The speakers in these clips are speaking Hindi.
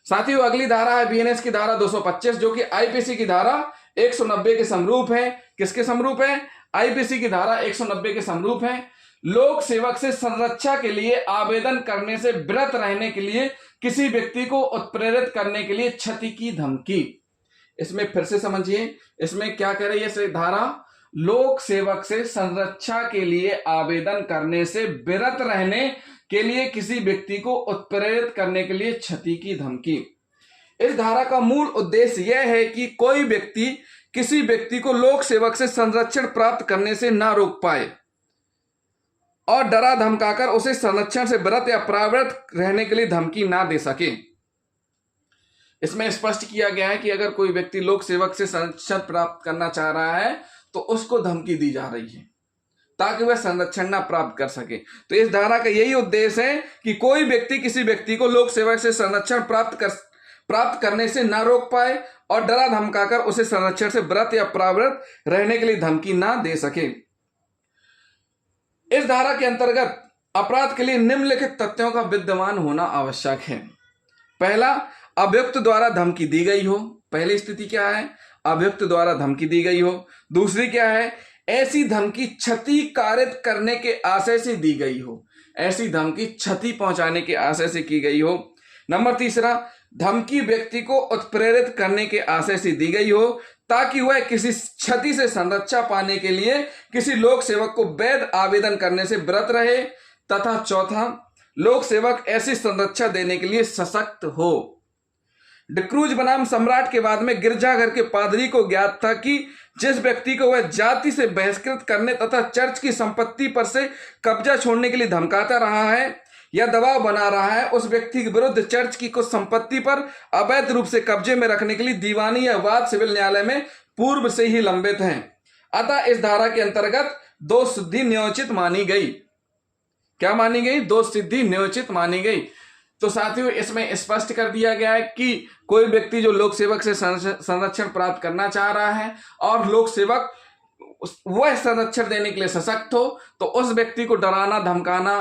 साथियों अगली धारा है बीएनएस की धारा 225 जो कि आईपीसी की धारा 190 के समरूप है। किसके समरूप है? आईपीसी की धारा 190 के समरूप है। लोक सेवक से संरक्षा के लिए आवेदन करने से विरत रहने के लिए किसी व्यक्ति को उत्प्रेरित करने के लिए क्षति की धमकी। इसमें फिर से समझिए, इसमें क्या कह रही है धारा? लोक सेवक से संरक्षा के लिए आवेदन करने से विरत रहने के लिए किसी व्यक्ति को उत्प्रेरित करने के लिए क्षति की धमकी। इस धारा का मूल उद्देश्य यह है कि कोई व्यक्ति किसी व्यक्ति को लोक सेवक से संरक्षण प्राप्त करने से ना रोक पाए और डरा धमकाकर उसे संरक्षण से विरत या परावृत रहने के लिए धमकी ना दे सके। इसमें स्पष्ट किया गया है कि अगर कोई व्यक्ति लोक सेवक से संरक्षण प्राप्त करना चाह रहा है तो उसको धमकी दी जा रही है ताकि वह संरक्षण ना प्राप्त कर सके। तो इस धारा का यही उद्देश्य है कि कोई व्यक्ति किसी व्यक्ति को लोक सेवक से संरक्षण प्राप्त करने से ना रोक पाए और डरा धमकाकर उसे संरक्षण से विरत या परावृत रहने के लिए धमकी ना दे सके। इस धारा के अंतर्गत अपराध के लिए निम्नलिखित तथ्यों का विद्यमान होना आवश्यक है। पहला, अभियुक्त द्वारा धमकी दी गई हो। पहली स्थिति क्या है? अभियुक्त द्वारा धमकी दी गई हो। दूसरी क्या है? ऐसी धमकी क्षति कारित करने के आशय से दी गई हो। ऐसी धमकी क्षति पहुंचाने के आशय से की गई हो। नंबर तीसरा, धमकी व्यक्ति को उत्प्रेरित करने के आशय से दी गई हो ताकि वह किसी क्षति से संरक्षा पाने के लिए किसी लोक सेवक को वैध आवेदन करने से विरत रहे। तथा चौथा, लोक सेवक ऐसी संरक्षा देने के लिए सशक्त हो। डिक्रूज बनाम सम्राट के बाद में गिरजाघर के पादरी को ज्ञात था कि जिस व्यक्ति को वह जाति से बहिष्कृत करने तथा चर्च की संपत्ति पर से कब्जा छोड़ने के लिए धमकाता रहा है या दबाव बना रहा है, उस व्यक्ति के विरुद्ध चर्च की कुछ संपत्ति पर अवैध रूप से कब्जे में रखने के लिए दीवानी या वाद सिविल न्यायालय में पूर्व से ही लंबित हैं। अतः इस धारा के अंतर्गत दोष सिद्धि न्योचित मानी गई। क्या मानी गई? दोष सिद्धि न्योचित मानी गई। तो साथियों इसमें स्पष्ट कर दिया गया है कि कोई व्यक्ति जो लोक सेवक से संरक्षण प्राप्त करना चाह रहा है और लोक सेवक वह संरक्षण देने के लिए सशक्त हो तो उस व्यक्ति को डराना धमकाना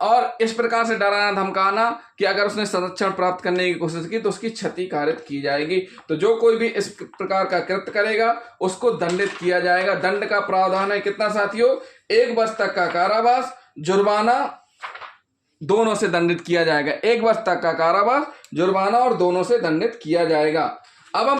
और इस प्रकार से डराना धमकाना कि अगर उसने संरक्षण प्राप्त करने की कोशिश की तो उसकी क्षति कारित की जाएगी। तो जो कोई भी इस प्रकार का कृत्य करेगा उसको दंडित किया जाएगा। दंड का प्रावधान है कितना साथियों? 1 वर्ष तक का कारावास, जुर्माना दोनों से दंडित किया जाएगा। 1 वर्ष तक का कारावास, जुर्माना और दोनों से दंडित किया जाएगा। अब हम